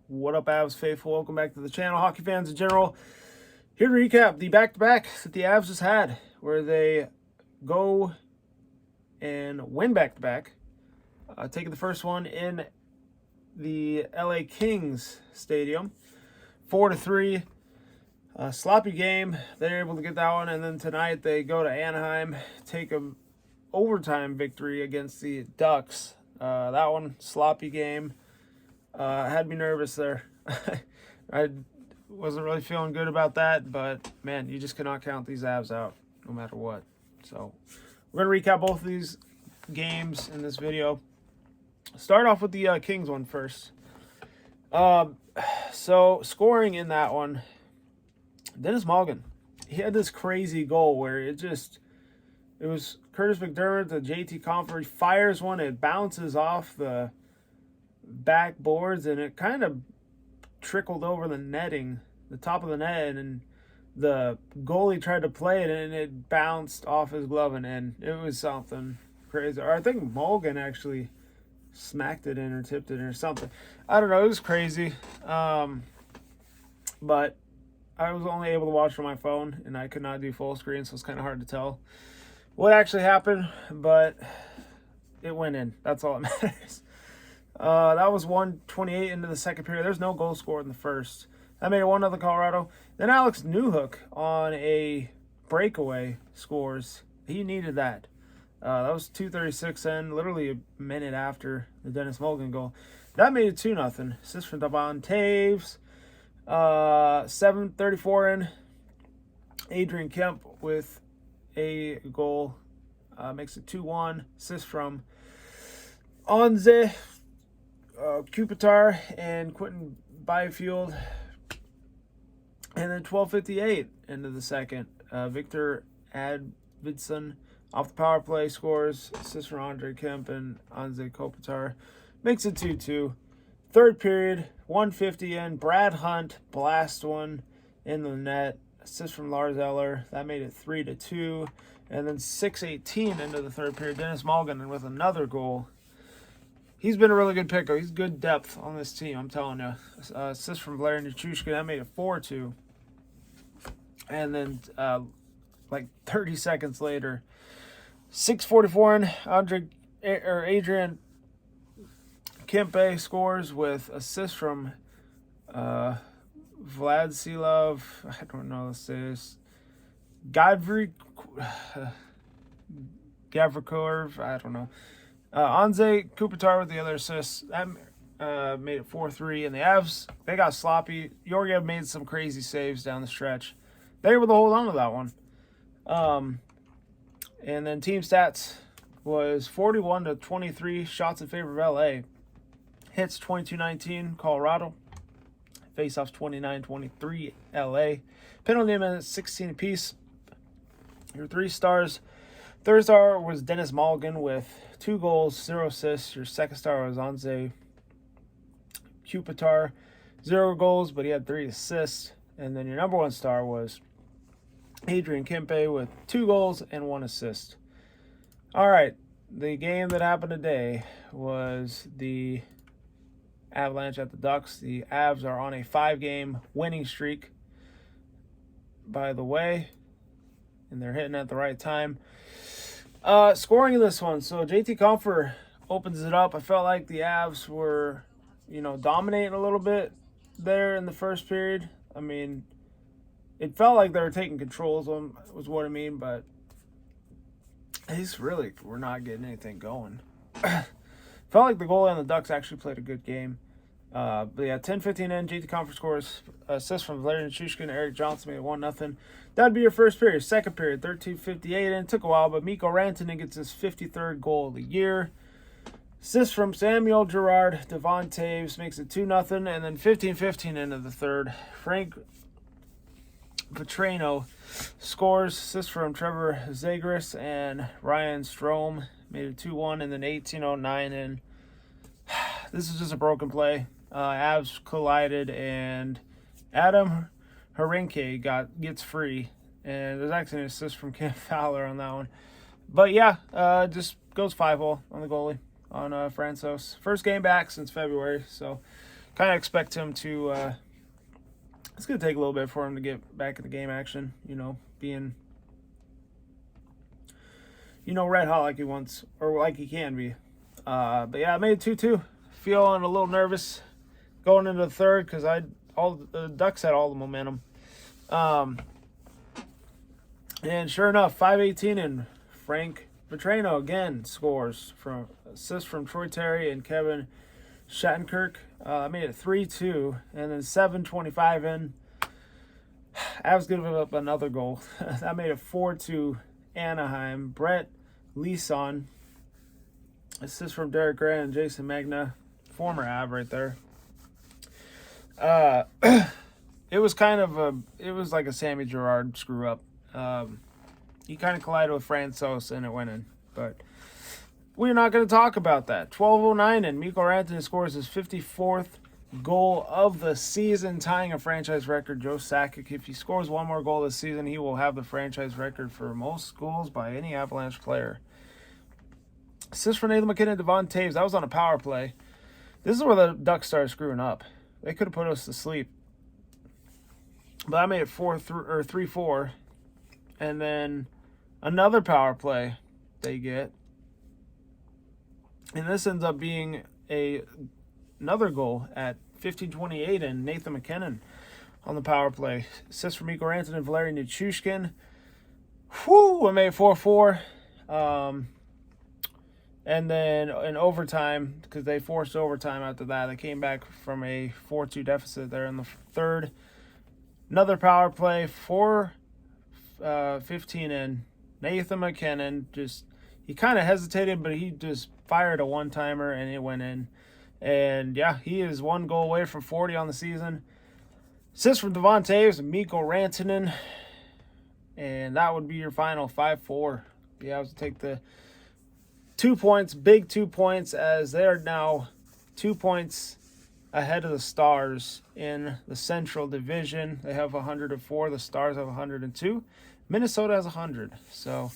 What up, Avs faithful? Welcome back to the channel. Hockey fans in general. Here to recap the back-to-backs that the Avs just had, where they go and win back-to-back. Taking the first one in the LA Kings Stadium, 4-3. Sloppy game. They're able to get that one, and then tonight they go to Anaheim, take an overtime victory against the Ducks. That one, sloppy game. Had me nervous there. I wasn't really feeling good about that, but man, you just cannot count these Avs out no matter what. So we're going to recap both of these games in this video. Start off with the Kings one first. So scoring in that one, Dennis Malgin, he had this crazy goal where it was Curtis McDermott, the JT Compher. He fires one, it bounces off the backboards, and it kind of trickled over the netting, the top of the net, and the goalie tried to play it, and it bounced off his glove and in. It was something crazy. Or I think Malgin actually smacked it in or tipped it in or something. I don't know. It was crazy. But I was only able to watch on my phone, and I could not do full screen, so it's kind of hard to tell what actually happened, but it went in. That's all that matters. That was 1:28 into the second period. There's no goal scored in the first. That made it 1-0 Colorado. Then Alex Newhook on a breakaway scores. He needed that. That was 2:36 in, literally a minute after the Dennis Malgin goal. That made it 2-0. Assist from Devon Taves. 7:34 in. Adrian Kemp with a goal. Makes it 2-1. Assist from Onze, Kupitar, and Quentin Byfield. And then 12:58 into the second. Victor Advidson off the power play scores. Assist from Andre Kemp and Onze Kopitar. Makes it 2-2. Third period, 1:50 in. Brad Hunt blast one in the net. Assist from Lars Eller. That made it 3-2. And then 6:18 into the third period. Dennis Malgin with another goal. He's been a really good picker. He's good depth on this team, I'm telling you. Assist from Valeri Nichushkin. That made it 4-2. And then, like 30 seconds later, 6:44 in, Adrian Kempe scores with assist from Vladsilov. I don't know this is Gavrikov. I don't know. Onze Kupitar with the other assist. That made it 4-3. And the Avs, they got sloppy. Georgiev made some crazy saves down the stretch. They were able to hold on to that one. And then team stats was 41-23 shots in favor of LA. Hits 22-19 Colorado. Faceoffs 29-23 LA. Penalty minutes 16 apiece. Your 3 stars. Third star was Dennis Malgin with 2 goals, 0 assists. Your second star was Onze Kupitar, 0 goals, but he had 3 assists. And then your number 1 star was Adrian Kempe with 2 goals and 1 assist. All right, the game that happened today was the Avalanche at the Ducks. The Avs are on a 5-game winning streak, by the way, and they're hitting at the right time. Scoring in this one, so JT Compher opens it up. I felt like the Avs were, dominating a little bit there in the first period. I mean, it felt like they were taking control, was what I mean, but these really were not getting anything going. Felt like the goalie on the Ducks actually played a good game. But yeah, 10:15 in, JT Compher scores. Assist from Valeri Nichushkin, Eric Johnson made it 1-0. That'd be your first period. Second period, 13:58 in. Took a while, but Mikko Rantanen gets his 53rd goal of the year. Assist from Samuel Girard. Devon Taves makes it 2-0. And then 15:15 into the third, Frank Petrino scores. Assist from Trevor Zegras and Ryan Strome made it 2-1. And then 18:09 in. This is just a broken play. Avs collided, and Adam Harinke gets free. And there's actually an assist from Cam Fowler on that one. But yeah, just goes 5-0 on the goalie, on Francouz. First game back since February, so kind of expect him to. It's going to take a little bit for him to get back in the game action. Being red hot like he wants or like he can be. But yeah, I made 2-2. Feeling a little nervous going into the third because the Ducks had all the momentum. And sure enough, 5:18 and Frank Petrino again scores from assist from Troy Terry and Kevin Shattenkirk. Made it 3-2, and then 7:25 in. I was giving up another goal. I made it 4-2 Anaheim. Brett Leeson, assist from Derek Grant and Jason Magna, former Av right there. It was like a Sammy Gerard screw up. He kind of collided with Francois and it went in. But we're not going to talk about that. 12:09 and Mikko Rantanen scores his 54th goal of the season, tying a franchise record. Joe Sakic, if he scores one more goal this season, he will have the franchise record for most goals by any Avalanche player. Assist for Nathan McKinnon, Devon Taves. That was on a power play. This is where the Ducks started screwing up. They could have put us to sleep. But I made it 3-4. And then another power play they get. And this ends up being another goal at 15:28 and Nathan McKinnon on the power play. Assist for Mikko Rantanen and Valeri Nichushkin. I made it 4-4. And then in overtime, because they forced overtime after that, they came back from a 4-2 deficit there in the third. Another power play, 4:15 in. Nathan McKinnon he kind of hesitated, but he just fired a one-timer and it went in. And yeah, he is one goal away from 40 on the season. Assist from Devon Taves and Mikko Rantanen. And that would be your final 5-4. Yeah, I was to take the 2 points, big 2 points, as they are now 2 points ahead of the Stars in the Central Division. They have 104. The Stars have 102. Minnesota has 100. So,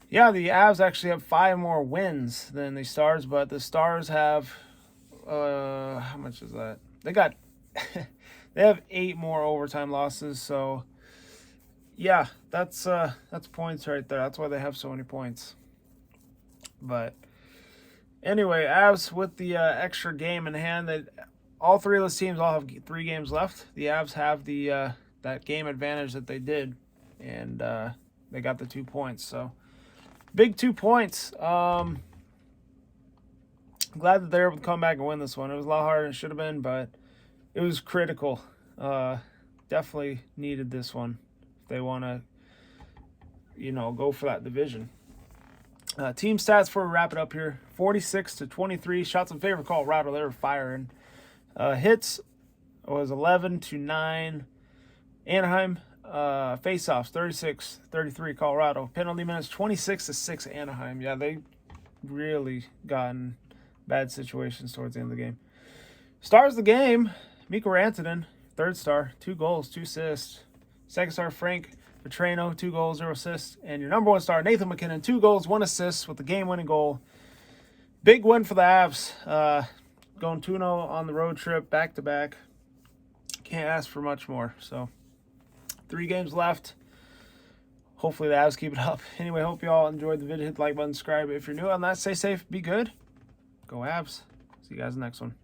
yeah, the Avs actually have 5 more wins than the Stars, but the Stars have, how much is that? They have 8 more overtime losses. So, yeah, that's points right there. That's why they have so many points. But anyway, Avs with the extra game in hand. That all three of those teams all have 3 games left. The Avs have the that game advantage that they did, and they got the 2 points. So big 2 points. Glad that they're able to come back and win this one. It was a lot harder than it should have been, but it was critical. Definitely needed this one if they want to, go for that division. Team stats before we wrap it up here. 46-23. Shots in favor of Colorado. They were firing. Hits was 11-9. Anaheim. Face-offs 36-33 Colorado. Penalty minutes 26-6 Anaheim. Yeah, they really got in bad situations towards the end of the game. Stars of the game. Mikko Rantanen, 3rd star. 2 goals, 2 assists. 2nd star Frank Petrino, 2 goals, 0 assists. And your number 1 star, Nathan McKinnon, 2 goals, 1 assist with the game-winning goal. Big win for the Avs. Going 2-0 on the road trip, back-to-back. Can't ask for much more. So, 3 games left. Hopefully the Avs keep it up. Anyway, hope you all enjoyed the video. Hit the like button, subscribe. If you're new on that, stay safe, be good. Go Avs. See you guys in the next one.